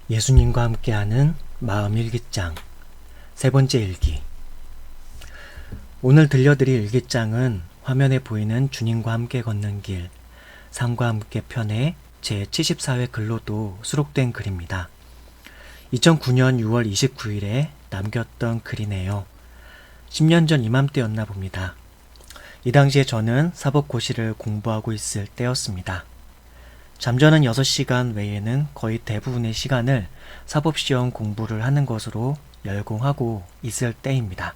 예수님과 함께하는 마음 일기장 세 번째 일기. 오늘 들려드릴 일기장은 화면에 보이는 주님과 함께 걷는 길 삶과 함께 편의 제74회 글로도 수록된 글입니다. 2009년 6월 29일에 남겼던 글이네요. 10년 전 이맘때였나 봅니다. 이 당시에 저는 사법고시를 공부하고 있을 때였습니다. 잠자는 6시간 외에는 거의 대부분의 시간을 사법시험 공부를 하는 것으로 열공하고 있을 때입니다.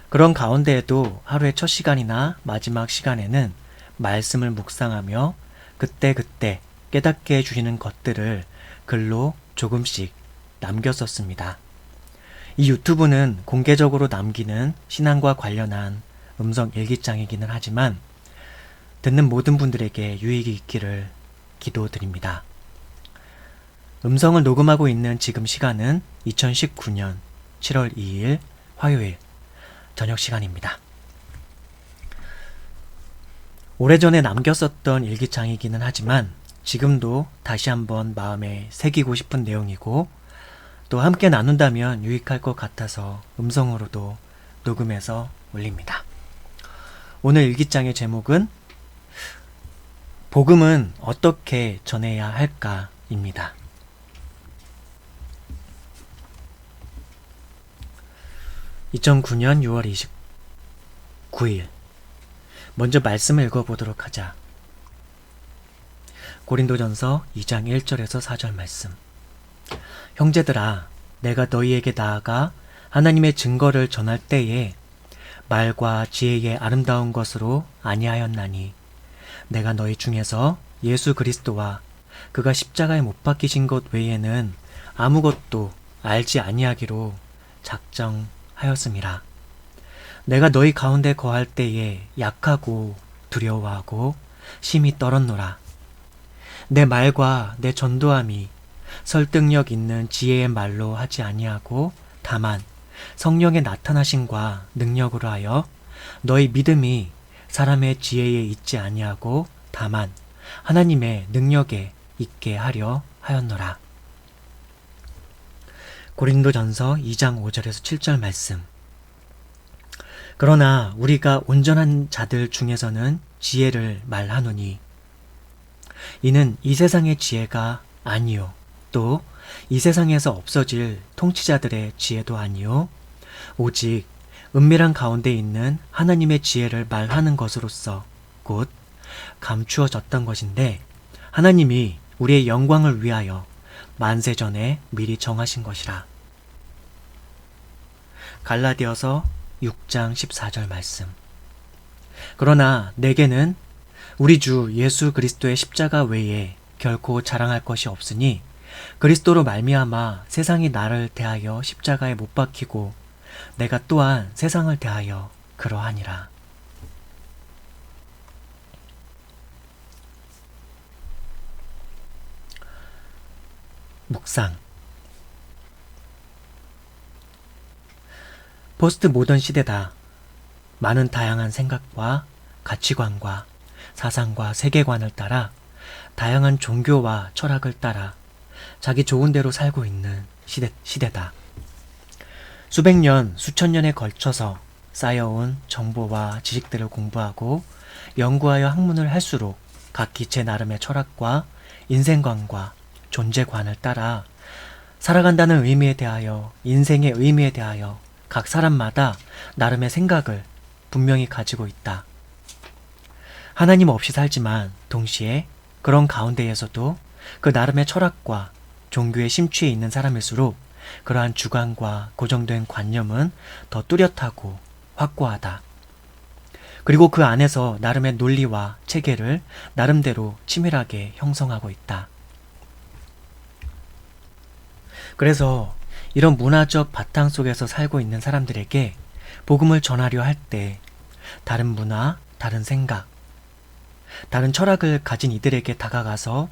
그런 가운데에도 하루의 첫 시간이나 마지막 시간에는 말씀을 묵상하며 그때그때 깨닫게 해주시는 것들을 글로 조금씩 남겼었습니다. 이 유튜브는 공개적으로 남기는 신앙과 관련한 음성 일기장이기는 하지만 듣는 모든 분들에게 유익이 있기를 기도드립니다. 음성을 녹음하고 있는 지금 시간은 2019년 7월 2일 화요일 저녁 시간입니다. 오래전에 남겼었던 일기장이기는 하지만 지금도 다시 한번 마음에 새기고 싶은 내용이고 또 함께 나눈다면 유익할 것 같아서 음성으로도 녹음해서 올립니다. 오늘 일기장의 제목은 복음은 어떻게 전해야 할까입니다. (2009년 6월 29일) 먼저 말씀을 읽어보도록 하자. 고린도전서 2장 1절에서 4절 말씀. 형제들아, 내가 너희에게 나아가 하나님의 증거를 전할 때에 말과 지혜의 아름다운 것으로 아니하였나니 내가 너희 중에서 예수 그리스도와 그가 십자가에 못 박히신 것 외에는 아무것도 알지 아니하기로 작정하였음이라. 내가 너희 가운데 거할 때에 약하고 두려워하고 심히 떨었노라. 내 말과 내 전도함이 설득력 있는 지혜의 말로 하지 아니하고 다만 성령의 나타나심과 능력으로 하여 너희 믿음이 사람의 지혜에 있지 아니하고 다만 하나님의 능력에 있게 하려 하였노라. 고린도전서 2장 5절에서 7절 말씀. 그러나 우리가 온전한 자들 중에서는 지혜를 말하노니 이는 이 세상의 지혜가 아니요 또 이 세상에서 없어질 통치자들의 지혜도 아니요 오직 은밀한 가운데 있는 하나님의 지혜를 말하는 것으로서 곧 감추어졌던 것인데 하나님이 우리의 영광을 위하여 만세 전에 미리 정하신 것이라. 갈라디아서 6장 14절 말씀. 그러나 내게는 우리 주 예수 그리스도의 십자가 외에 결코 자랑할 것이 없으니 그리스도로 말미암아 세상이 나를 대하여 십자가에 못 박히고 내가 또한 세상을 대하여 그러하니라. 묵상. 포스트 모던 시대다. 많은 다양한 생각과 가치관과 사상과 세계관을 따라 다양한 종교와 철학을 따라 자기 좋은 대로 살고 있는 시대다. 수백 년, 수천 년에 걸쳐서 쌓여온 정보와 지식들을 공부하고 연구하여 학문을 할수록 각기 제 나름의 철학과 인생관과 존재관을 따라 살아간다는 의미에 대하여 인생의 의미에 대하여 각 사람마다 나름의 생각을 분명히 가지고 있다. 하나님 없이 살지만 동시에 그런 가운데에서도 그 나름의 철학과 종교에 심취해 있는 사람일수록 그러한 주관과 고정된 관념은 더 뚜렷하고 확고하다. 그리고 그 안에서 나름의 논리와 체계를 나름대로 치밀하게 형성하고 있다. 그래서 이런 문화적 바탕 속에서 살고 있는 사람들에게 복음을 전하려 할 때 다른 문화, 다른 생각, 다른 철학을 가진 이들에게 다가가서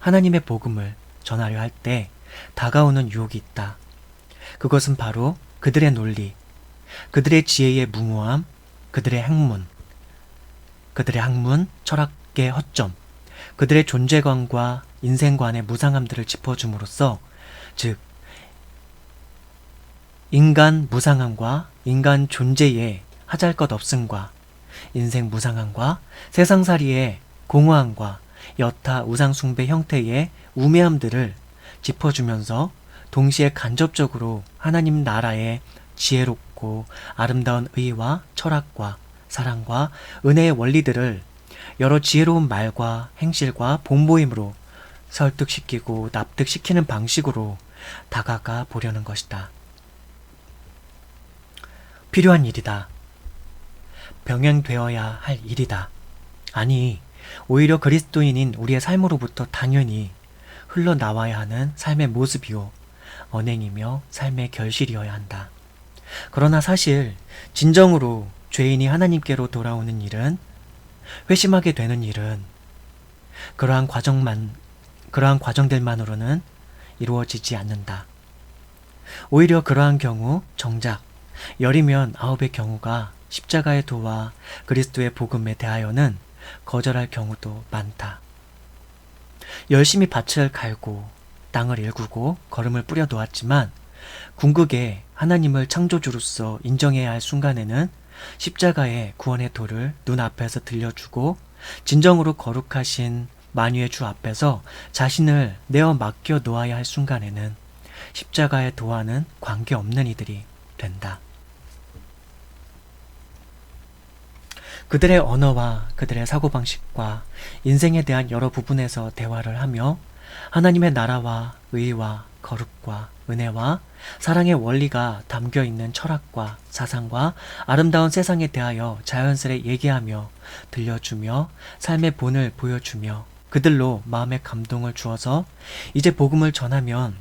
하나님의 복음을 전하려 할 때 다가오는 유혹이 있다. 그것은 바로 그들의 논리, 그들의 지혜의 무모함, 그들의 학문, 철학의 허점, 그들의 존재관과 인생관의 무상함들을 짚어줌으로써, 즉 인간 무상함과 인간 존재의 하잘것없음과 인생 무상함과 세상살이의 공허함과 여타 우상숭배 형태의 우매함들을 짚어주면서 동시에 간접적으로 하나님 나라의 지혜롭고 아름다운 의와 철학과 사랑과 은혜의 원리들을 여러 지혜로운 말과 행실과 본보임으로 설득시키고 납득시키는 방식으로 다가가 보려는 것이다. 필요한 일이다. 병행되어야 할 일이다. 아니, 오히려 그리스도인인 우리의 삶으로부터 당연히 흘러나와야 하는 삶의 모습이요, 언행이며 삶의 결실이어야 한다. 그러나 사실 진정으로 죄인이 하나님께로 돌아오는 일은, 회심하게 되는 일은 그러한 과정들만으로는 이루어지지 않는다. 오히려 그러한 경우 정작 10이면 9의 경우가 십자가의 도와 그리스도의 복음에 대하여는 거절할 경우도 많다. 열심히 밭을 갈고 땅을 일구고 거름을 뿌려 놓았지만 궁극에 하나님을 창조주로서 인정해야 할 순간에는 십자가의 구원의 도를 눈앞에서 들려주고 진정으로 거룩하신 만유의 주 앞에서 자신을 내어 맡겨 놓아야 할 순간에는 십자가의 도와는 관계없는 이들이 된다. 그들의 언어와 그들의 사고방식과 인생에 대한 여러 부분에서 대화를 하며 하나님의 나라와 의와 거룩과 은혜와 사랑의 원리가 담겨있는 철학과 사상과 아름다운 세상에 대하여 자연스레 얘기하며 들려주며 삶의 본을 보여주며 그들로 마음의 감동을 주어서 이제 복음을 전하면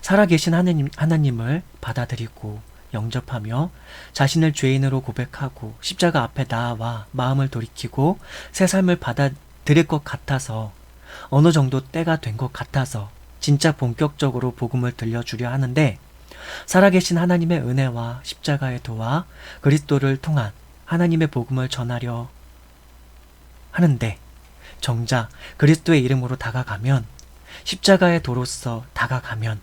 살아계신 하나님을 받아들이고 영접하며 자신을 죄인으로 고백하고 십자가 앞에 나아와 마음을 돌이키고 새 삶을 받아들일 것 같아서, 어느 정도 때가 된 것 같아서 진짜 본격적으로 복음을 들려주려 하는데, 살아계신 하나님의 은혜와 십자가의 도와 그리스도를 통한 하나님의 복음을 전하려 하는데, 정작 그리스도의 이름으로 다가가면, 십자가의 도로서 다가가면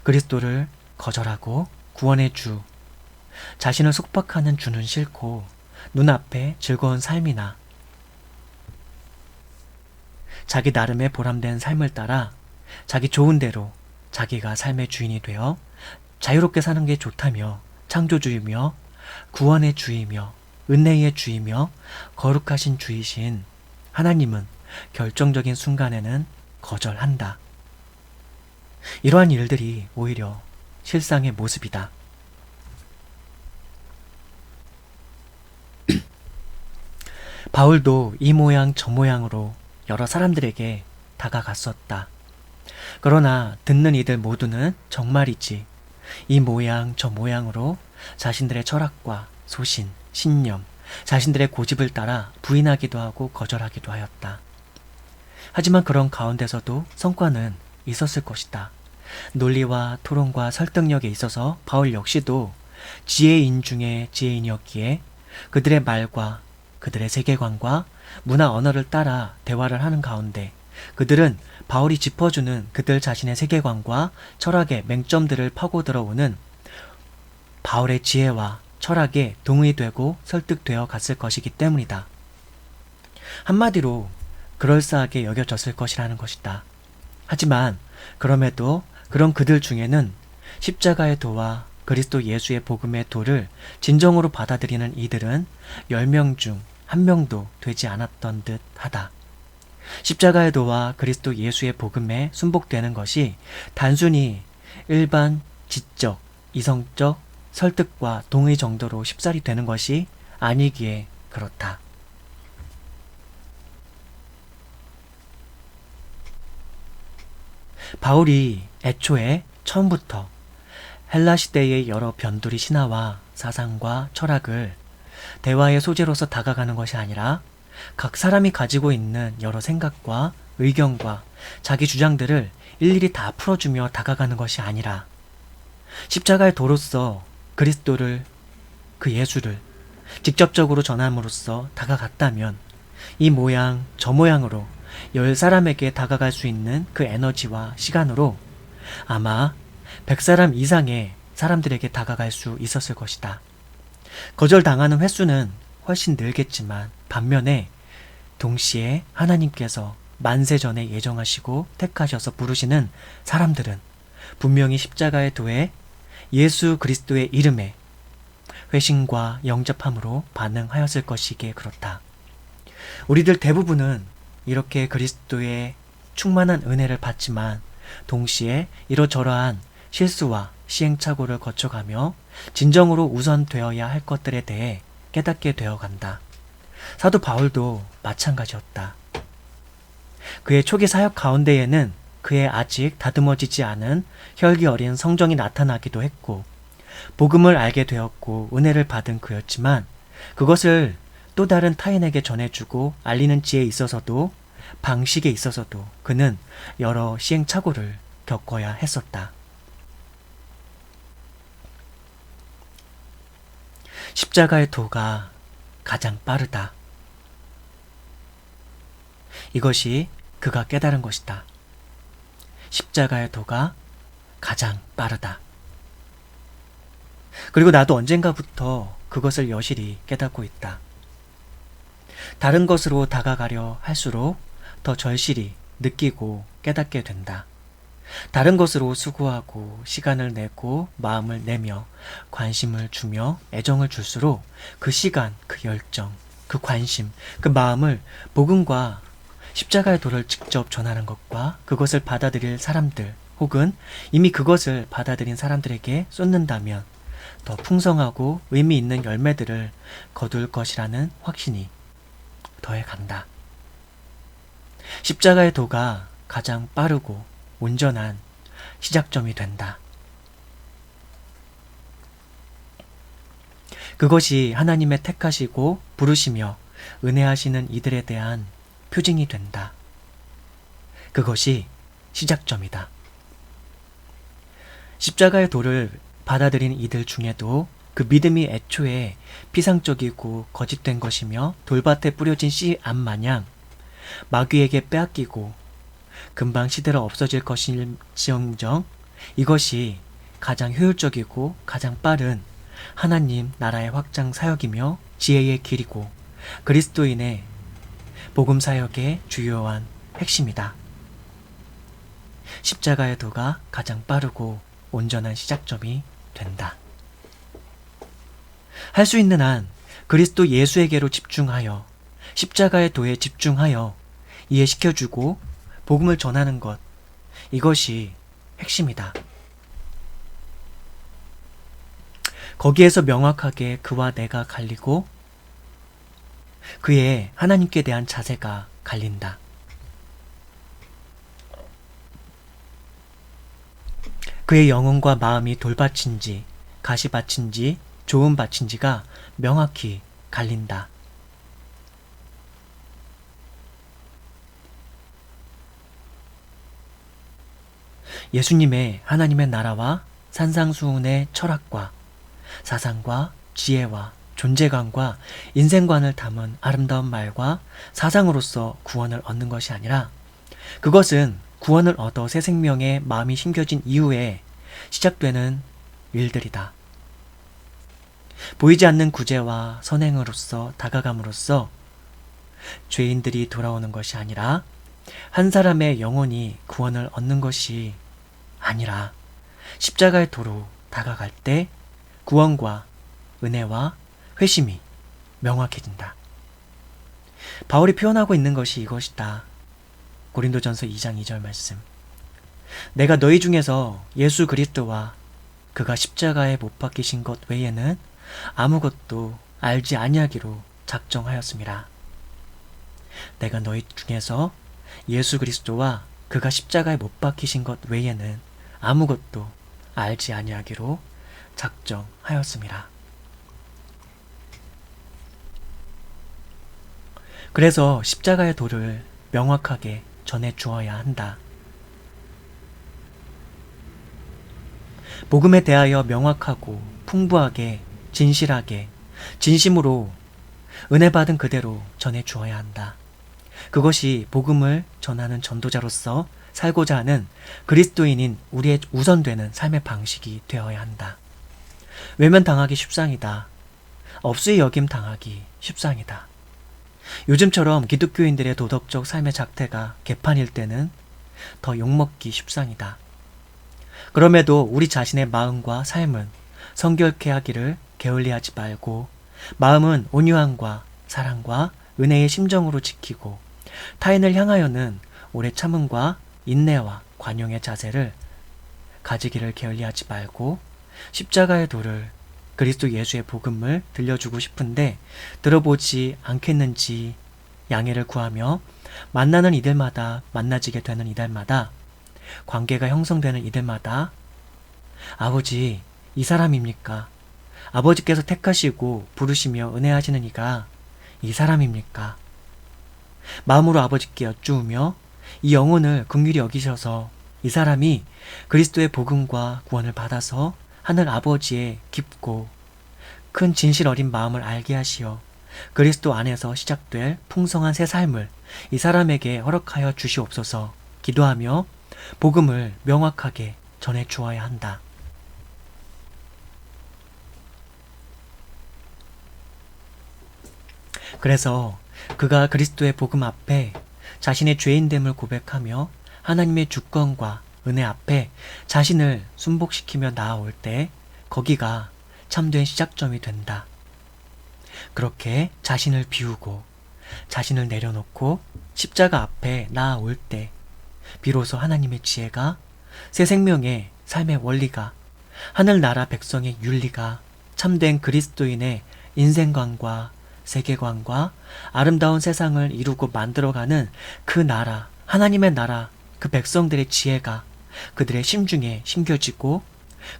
그리스도를 거절하고 구원의 주, 자신을 속박하는 주는 싫고 눈앞에 즐거운 삶이나 자기 나름의 보람된 삶을 따라 자기 좋은 대로 자기가 삶의 주인이 되어 자유롭게 사는 게 좋다며 창조주이며 구원의 주이며 은혜의 주이며 거룩하신 주이신 하나님은 결정적인 순간에는 거절한다. 이러한 일들이 오히려 실상의 모습이다. 바울도 이 모양 저 모양으로 여러 사람들에게 다가갔었다. 그러나 듣는 이들 모두는 정말이지 이 모양 저 모양으로 자신들의 철학과 소신, 신념, 자신들의 고집을 따라 부인하기도 하고 거절하기도 하였다. 하지만 그런 가운데서도 성과는 있었을 것이다. 논리와 토론과 설득력에 있어서 바울 역시도 지혜인 중에 지혜인이었기에 그들의 말과 그들의 세계관과 문화 언어를 따라 대화를 하는 가운데 그들은 바울이 짚어주는 그들 자신의 세계관과 철학의 맹점들을 파고 들어오는 바울의 지혜와 철학에 동의되고 설득되어 갔을 것이기 때문이다. 한마디로 그럴싸하게 여겨졌을 것이라는 것이다. 하지만 그럼에도 그런 그들 중에는 십자가의 도와 그리스도 예수의 복음의 도를 진정으로 받아들이는 이들은 10명 중 1명도 되지 않았던 듯 하다. 십자가의 도와 그리스도 예수의 복음에 순복되는 것이 단순히 일반 지적, 이성적 설득과 동의 정도로 쉽사리 되는 것이 아니기에 그렇다. 바울이 애초에 처음부터 헬라 시대의 여러 변두리 신화와 사상과 철학을 대화의 소재로서 다가가는 것이 아니라 각 사람이 가지고 있는 여러 생각과 의견과 자기 주장들을 일일이 다 풀어주며 다가가는 것이 아니라 십자가의 도로서 그리스도를, 그 예수를 직접적으로 전함으로써 다가갔다면 이 모양 저 모양으로 10사람에게 다가갈 수 있는 그 에너지와 시간으로 아마 100사람 이상의 사람들에게 다가갈 수 있었을 것이다. 거절당하는 횟수는 훨씬 늘겠지만 반면에 동시에 하나님께서 만세 전에 예정하시고 택하셔서 부르시는 사람들은 분명히 십자가의 도에 예수 그리스도의 이름에 회심과 영접함으로 반응하였을 것이기에 그렇다. 우리들 대부분은 이렇게 그리스도의 충만한 은혜를 받지만 동시에 이러저러한 실수와 시행착오를 거쳐가며 진정으로 우선되어야 할 것들에 대해 깨닫게 되어간다. 사도 바울도 마찬가지였다. 그의 초기 사역 가운데에는 그의 아직 다듬어지지 않은 혈기 어린 성정이 나타나기도 했고 복음을 알게 되었고 은혜를 받은 그였지만 그것을 또 다른 타인에게 전해주고 알리는 지에 있어서도 방식에 있어서도 그는 여러 시행착오를 겪어야 했었다. 십자가의 도가 가장 빠르다. 이것이 그가 깨달은 것이다. 십자가의 도가 가장 빠르다. 그리고 나도 언젠가부터 그것을 여실히 깨닫고 있다. 다른 것으로 다가가려 할수록 더 절실히 느끼고 깨닫게 된다. 다른 것으로 수고하고 시간을 내고 마음을 내며 관심을 주며 애정을 줄수록 그 시간, 그 열정, 그 관심, 그 마음을 복음과 십자가의 도를 직접 전하는 것과 그것을 받아들일 사람들 혹은 이미 그것을 받아들인 사람들에게 쏟는다면 더 풍성하고 의미 있는 열매들을 거둘 것이라는 확신이 더해간다. 십자가의 도가 가장 빠르고 온전한 시작점이 된다. 그것이 하나님의 택하시고 부르시며 은혜하시는 이들에 대한 표징이 된다. 그것이 시작점이다. 십자가의 도를 받아들인 이들 중에도 그 믿음이 애초에 피상적이고 거짓된 것이며 돌밭에 뿌려진 씨앗 마냥 마귀에게 빼앗기고 금방 시들어 없어질 것일지언정 이것이 가장 효율적이고 가장 빠른 하나님 나라의 확장 사역이며 지혜의 길이고 그리스도인의 복음 사역의 주요한 핵심이다. 십자가의 도가 가장 빠르고 온전한 시작점이 된다. 할 수 있는 한 그리스도 예수에게로 집중하여 십자가의 도에 집중하여 이해시켜주고 복음을 전하는 것, 이것이 핵심이다. 거기에서 명확하게 그와 내가 갈리고 그의 하나님께 대한 자세가 갈린다. 그의 영혼과 마음이 돌밭인지 가시밭인지 좋은 밭인지가 명확히 갈린다. 예수님의 하나님의 나라와 산상수훈의 철학과 사상과 지혜와 존재감과 인생관을 담은 아름다운 말과 사상으로서 구원을 얻는 것이 아니라 그것은 구원을 얻어 새 생명의 마음이 심겨진 이후에 시작되는 일들이다. 보이지 않는 구제와 선행으로서 다가감으로써 죄인들이 돌아오는 것이 아니라 한 사람의 영혼이 구원을 얻는 것이 아니라 십자가의 도로 다가갈 때 구원과 은혜와 회심이 명확해진다. 바울이 표현하고 있는 것이 이것이다. 고린도전서 2장 2절 말씀. 내가 너희 중에서 예수 그리스도와 그가 십자가에 못 박히신 것 외에는 아무것도 알지 아니하기로 작정하였습니다. 내가 너희 중에서 예수 그리스도와 그가 십자가에 못 박히신 것 외에는 아무것도 알지 아니하기로 작정하였습니다. 그래서 십자가의 도를 명확하게 전해 주어야 한다. 복음에 대하여 명확하고 풍부하게 진실하게 진심으로 은혜 받은 그대로 전해 주어야 한다. 그것이 복음을 전하는 전도자로서 살고자 하는 그리스도인인 우리의 우선되는 삶의 방식이 되어야 한다. 외면당하기 쉽상이다. 업수의 여김 당하기 쉽상이다. 요즘처럼 기독교인들의 도덕적 삶의 작태가 개판일 때는 더 욕먹기 쉽상이다. 그럼에도 우리 자신의 마음과 삶은 성결케 하기를 게을리하지 말고 마음은 온유함과 사랑과 은혜의 심정으로 지키고 타인을 향하여는 오래 참음과 인내와 관용의 자세를 가지기를 게을리하지 말고 십자가의 도를 그리스도 예수의 복음을 들려주고 싶은데 들어보지 않겠는지 양해를 구하며 만나는 이들마다 만나지게 되는 이들마다 관계가 형성되는 이들마다 아버지 이 사람입니까? 아버지께서 택하시고 부르시며 은혜하시는 이가 이 사람입니까? 마음으로 아버지께 여쭈으며 이 영혼을 긍휼히 여기셔서 이 사람이 그리스도의 복음과 구원을 받아서 하늘 아버지의 깊고 큰 진실 어린 마음을 알게 하시어 그리스도 안에서 시작될 풍성한 새 삶을 이 사람에게 허락하여 주시옵소서 기도하며 복음을 명확하게 전해 주어야 한다. 그래서 그가 그리스도의 복음 앞에 자신의 죄인됨을 고백하며 하나님의 주권과 은혜 앞에 자신을 순복시키며 나아올 때 거기가 참된 시작점이 된다. 그렇게 자신을 비우고 자신을 내려놓고 십자가 앞에 나아올 때 비로소 하나님의 지혜가 새 생명의 삶의 원리가 하늘나라 백성의 윤리가 참된 그리스도인의 인생관과 세계관과 아름다운 세상을 이루고 만들어가는 그 나라, 하나님의 나라, 그 백성들의 지혜가 그들의 심중에 심겨지고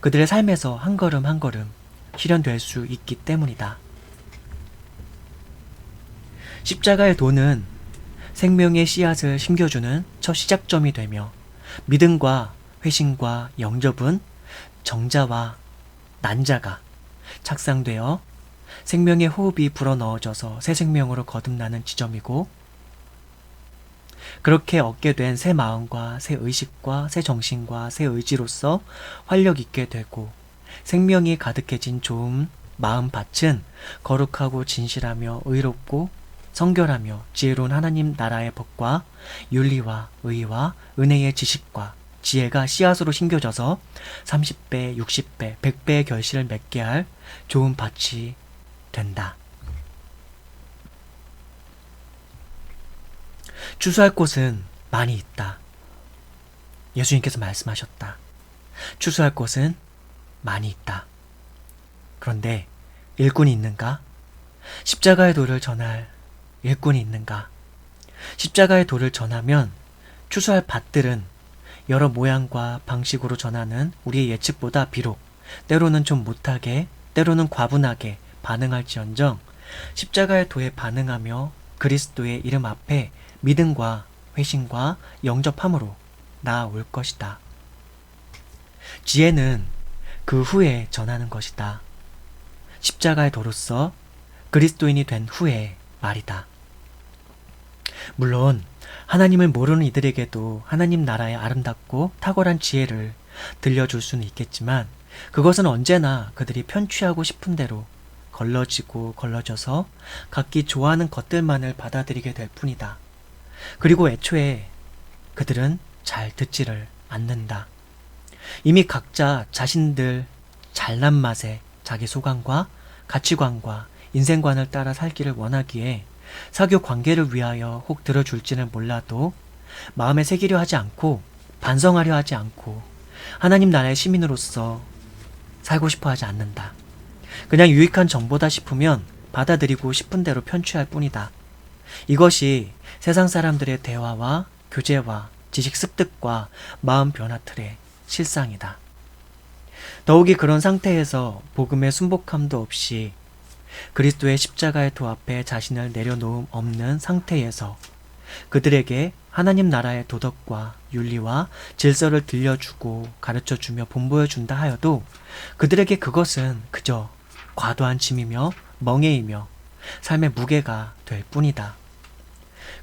그들의 삶에서 한 걸음 한 걸음 실현될 수 있기 때문이다. 십자가의 도는 생명의 씨앗을 심겨주는 첫 시작점이 되며 믿음과 회심과 영접은 정자와 난자가 착상되어 생명의 호흡이 불어넣어져서 새 생명으로 거듭나는 지점이고 그렇게 얻게 된 새 마음과 새 의식과 새 정신과 새 의지로서 활력 있게 되고 생명이 가득해진 좋은 마음밭은 거룩하고 진실하며 의롭고 성결하며 지혜로운 하나님 나라의 법과 윤리와 의와 은혜의 지식과 지혜가 씨앗으로 심겨져서 30배, 60배, 100배의 결실을 맺게 할 좋은 밭이 된다. 추수할 곳은 많이 있다. 예수님께서 말씀하셨다. 추수할 곳은 많이 있다. 그런데 일꾼이 있는가? 십자가의 도를 전할 일꾼이 있는가? 십자가의 도를 전하면 추수할 밭들은 여러 모양과 방식으로 전하는 우리의 예측보다 비록 때로는 좀 못하게 때로는 과분하게 반응할지언정 십자가의 도에 반응하며 그리스도의 이름 앞에 믿음과 회심과 영접함으로 나아올 것이다. 지혜는 그 후에 전하는 것이다. 십자가의 도로서 그리스도인이 된 후의 말이다. 물론 하나님을 모르는 이들에게도 하나님 나라의 아름답고 탁월한 지혜를 들려줄 수는 있겠지만 그것은 언제나 그들이 편취하고 싶은 대로 걸러지고 걸러져서 각기 좋아하는 것들만을 받아들이게 될 뿐이다. 그리고 애초에 그들은 잘 듣지를 않는다. 이미 각자 자신들 잘난 맛에 자기 소관과 가치관과 인생관을 따라 살기를 원하기에 사교 관계를 위하여 혹 들어줄지는 몰라도 마음에 새기려 하지 않고 반성하려 하지 않고 하나님 나라의 시민으로서 살고 싶어 하지 않는다. 그냥 유익한 정보다 싶으면 받아들이고 싶은 대로 편취할 뿐이다. 이것이 세상 사람들의 대화와 교제와 지식 습득과 마음 변화 틀의 실상이다. 더욱이 그런 상태에서 복음의 순복함도 없이 그리스도의 십자가의 도 앞에 자신을 내려놓음 없는 상태에서 그들에게 하나님 나라의 도덕과 윤리와 질서를 들려주고 가르쳐주며 본보여준다 하여도 그들에게 그것은 그저 과도한 짐이며 멍해이며 삶의 무게가 될 뿐이다.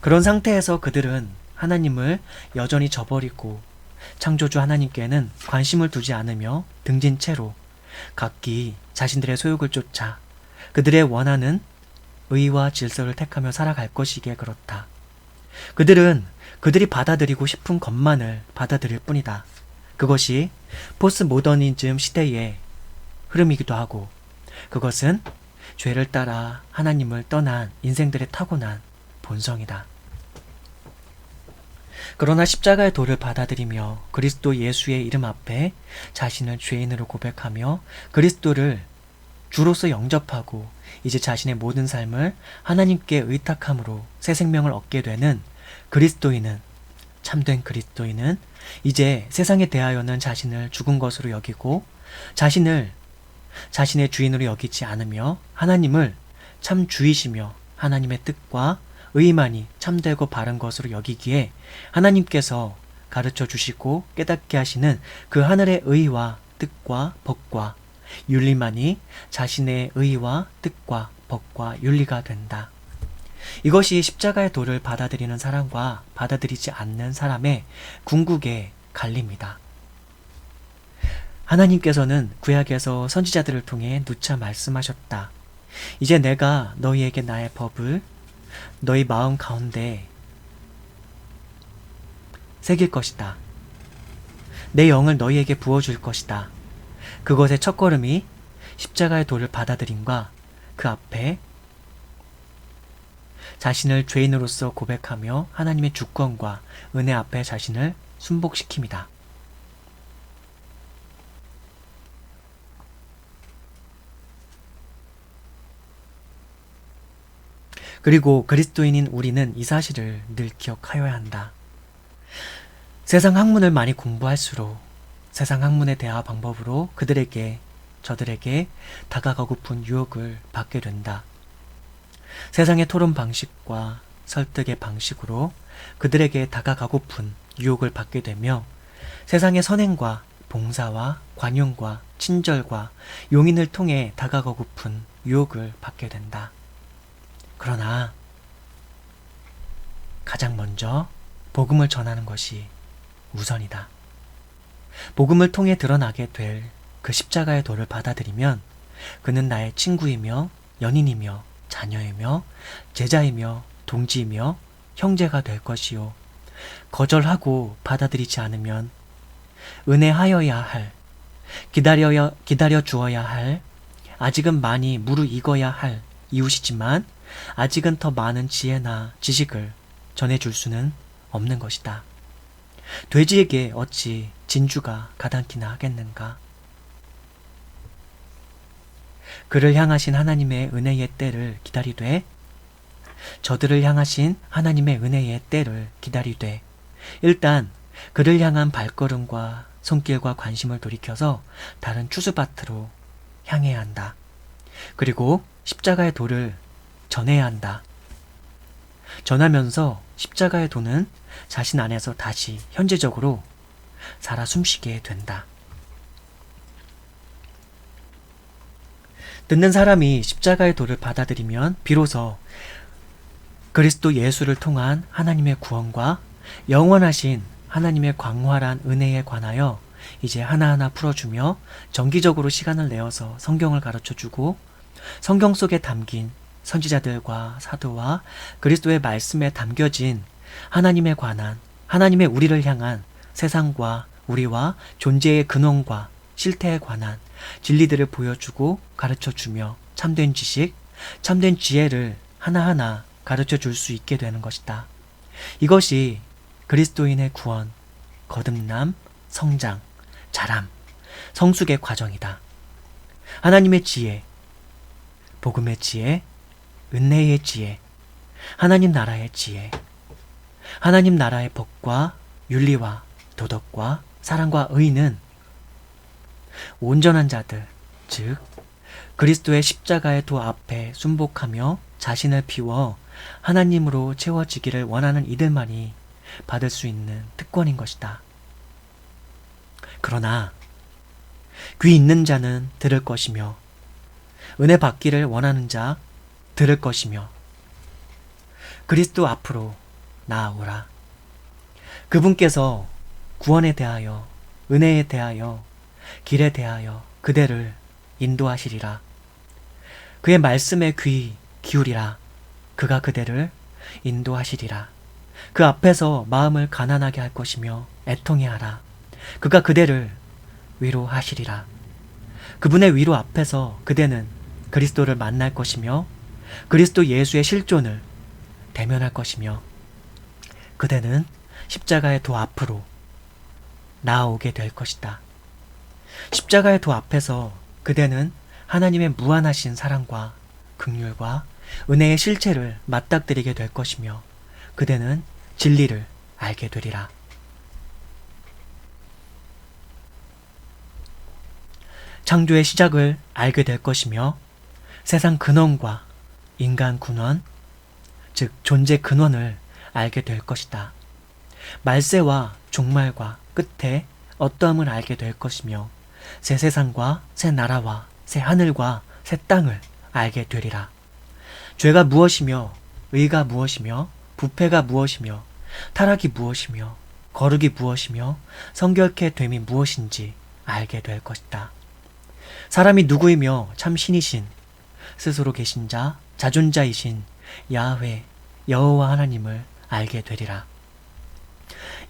그런 상태에서 그들은 하나님을 여전히 저버리고 창조주 하나님께는 관심을 두지 않으며 등진 채로 각기 자신들의 소욕을 쫓아 그들의 원하는 의와 질서를 택하며 살아갈 것이기에 그렇다. 그들은 그들이 받아들이고 싶은 것만을 받아들일 뿐이다. 그것이 포스트 모더니즘 시대의 흐름이기도 하고, 그것은 죄를 따라 하나님을 떠난 인생들의 타고난 본성이다. 그러나 십자가의 도를 받아들이며 그리스도 예수의 이름 앞에 자신을 죄인으로 고백하며 그리스도를 주로서 영접하고 이제 자신의 모든 삶을 하나님께 의탁함으로 새 생명을 얻게 되는 그리스도인은, 참된 그리스도인은 이제 세상에 대하여는 자신을 죽은 것으로 여기고 자신을 자신의 주인으로 여기지 않으며 하나님을 참 주이시며 하나님의 뜻과 의만이 참되고 바른 것으로 여기기에 하나님께서 가르쳐 주시고 깨닫게 하시는 그 하늘의 의와 뜻과 법과 윤리만이 자신의 의와 뜻과 법과 윤리가 된다. 이것이 십자가의 도를 받아들이는 사람과 받아들이지 않는 사람의 궁극의 갈림이다. 하나님께서는 구약에서 선지자들을 통해 누차 말씀하셨다. 이제 내가 너희에게 나의 법을 너희 마음 가운데 새길 것이다. 내 영을 너희에게 부어줄 것이다. 그것의 첫걸음이 십자가의 도를 받아들임과 그 앞에 자신을 죄인으로서 고백하며 하나님의 주권과 은혜 앞에 자신을 순복시킵니다. 그리고 그리스도인인 우리는 이 사실을 늘 기억하여야 한다. 세상 학문을 많이 공부할수록 세상 학문의 대화 방법으로 저들에게 다가가고픈 유혹을 받게 된다. 세상의 토론 방식과 설득의 방식으로 그들에게 다가가고픈 유혹을 받게 되며 세상의 선행과 봉사와 관용과 친절과 용인을 통해 다가가고픈 유혹을 받게 된다. 그러나 가장 먼저 복음을 전하는 것이 우선이다. 복음을 통해 드러나게 될 그 십자가의 도를 받아들이면 그는 나의 친구이며 연인이며 자녀이며 제자이며 동지이며 형제가 될 것이요. 거절하고 받아들이지 않으면 은혜하여야 할, 기다려 주어야 할, 아직은 많이 무르익어야 할 이웃이지만 아직은 더 많은 지혜나 지식을 전해줄 수는 없는 것이다. 돼지에게 어찌 진주가 가당키나 하겠는가? 그를 향하신 하나님의 은혜의 때를 기다리되, 저들을 향하신 하나님의 은혜의 때를 기다리되, 일단 그를 향한 발걸음과 손길과 관심을 돌이켜서 다른 추수밭으로 향해야 한다. 그리고 십자가의 도를 전해야 한다. 전하면서 십자가의 도는 자신 안에서 다시 현재적으로 살아 숨쉬게 된다. 듣는 사람이 십자가의 도를 받아들이면 비로소 그리스도 예수를 통한 하나님의 구원과 영원하신 하나님의 광활한 은혜에 관하여 이제 하나하나 풀어주며 정기적으로 시간을 내어서 성경을 가르쳐주고 성경 속에 담긴 선지자들과 사도와 그리스도의 말씀에 담겨진 하나님에 관한, 하나님의 우리를 향한 세상과 우리와 존재의 근원과 실태에 관한 진리들을 보여주고 가르쳐주며 참된 지식, 참된 지혜를 하나하나 가르쳐줄 수 있게 되는 것이다. 이것이 그리스도인의 구원, 거듭남, 성장, 자람, 성숙의 과정이다. 하나님의 지혜, 복음의 지혜, 은혜의 지혜, 하나님 나라의 지혜, 하나님 나라의 법과 윤리와 도덕과 사랑과 의는 온전한 자들, 즉 그리스도의 십자가의 도 앞에 순복하며 자신을 비워 하나님으로 채워지기를 원하는 이들만이 받을 수 있는 특권인 것이다. 그러나 귀 있는 자는 들을 것이며 은혜 받기를 원하는 자 들을 것이며 그리스도 앞으로 나아오라. 그분께서 구원에 대하여, 은혜에 대하여, 길에 대하여 그대를 인도하시리라. 그의 말씀에 귀 기울이라. 그가 그대를 인도하시리라. 그 앞에서 마음을 가난하게 할 것이며 애통해 하라. 그가 그대를 위로하시리라. 그분의 위로 앞에서 그대는 그리스도를 만날 것이며 그리스도 예수의 실존을 대면할 것이며 그대는 십자가의 도 앞으로 나아오게 될 것이다. 십자가의 도 앞에서 그대는 하나님의 무한하신 사랑과 긍휼과 은혜의 실체를 맞닥뜨리게 될 것이며 그대는 진리를 알게 되리라. 창조의 시작을 알게 될 것이며 세상 근원과 인간 근원, 즉 존재 근원을 알게 될 것이다. 말세와 종말과 끝에 어떠함을 알게 될 것이며 새 세상과 새 나라와 새 하늘과 새 땅을 알게 되리라. 죄가 무엇이며 의가 무엇이며 부패가 무엇이며 타락이 무엇이며 거룩이 무엇이며 성결케 됨이 무엇인지 알게 될 것이다. 사람이 누구이며 참 신이신 스스로 계신 자 자존자이신 야훼 여호와 하나님을 알게 되리라.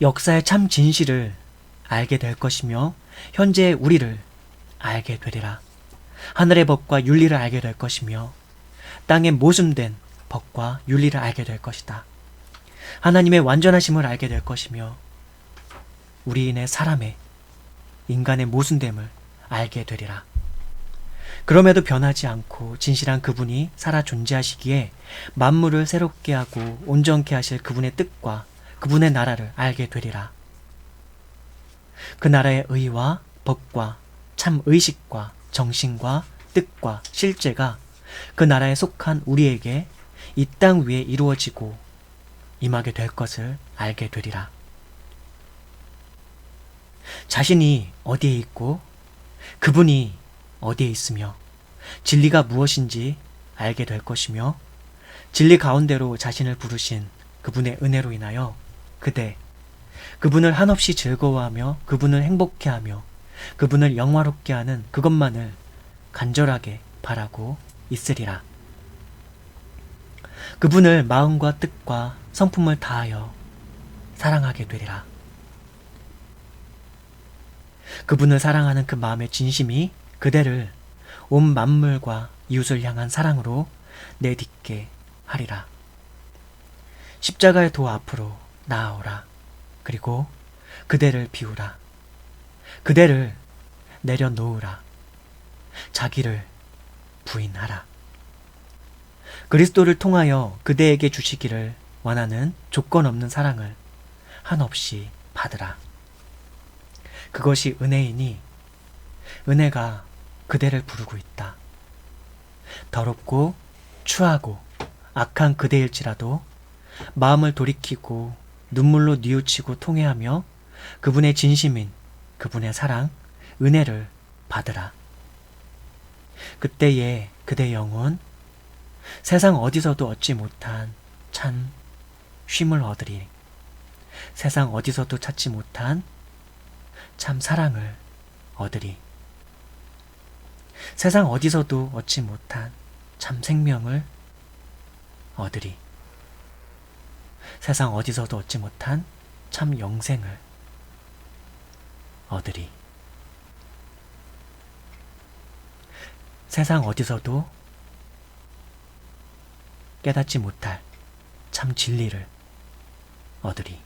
역사의 참 진실을 알게 될 것이며 현재의 우리를 알게 되리라. 하늘의 법과 윤리를 알게 될 것이며 땅에 모순된 법과 윤리를 알게 될 것이다. 하나님의 완전하심을 알게 될 것이며 우리인의 사람의 인간의 모순됨을 알게 되리라. 그럼에도 변하지 않고 진실한 그분이 살아 존재하시기에 만물을 새롭게 하고 온전케 하실 그분의 뜻과 그분의 나라를 알게 되리라. 그 나라의 의와 법과 참 의식과 정신과 뜻과 실제가 그 나라에 속한 우리에게 이 땅 위에 이루어지고 임하게 될 것을 알게 되리라. 자신이 어디에 있고 그분이 어디에 있으며 진리가 무엇인지 알게 될 것이며 진리 가운데로 자신을 부르신 그분의 은혜로 인하여 그분을 한없이 즐거워하며 그분을 행복해하며 그분을 영화롭게 하는 그것만을 간절하게 바라고 있으리라. 그분을 마음과 뜻과 성품을 다하여 사랑하게 되리라. 그분을 사랑하는 그 마음의 진심이 그대를 온 만물과 이웃을 향한 사랑으로 내딛게 하리라. 십자가의 도 앞으로 나아오라. 그리고 그대를 비우라. 그대를 내려놓으라. 자기를 부인하라. 그리스도를 통하여 그대에게 주시기를 원하는 조건 없는 사랑을 한없이 받으라. 그것이 은혜이니 은혜가 그대를 부르고 있다. 더럽고 추하고 악한 그대일지라도 마음을 돌이키고 눈물로 뉘우치고 통회하며 그분의 진심인 그분의 사랑, 은혜를 받으라. 그때에 그대 영혼 세상 어디서도 얻지 못한 참 쉼을 얻으리. 세상 어디서도 찾지 못한 참 사랑을 얻으리. 세상 어디서도 얻지 못한 참 생명을 얻으리. 세상 어디서도 얻지 못한 참 영생을 얻으리. 세상 어디서도 깨닫지 못할 참 진리를 얻으리.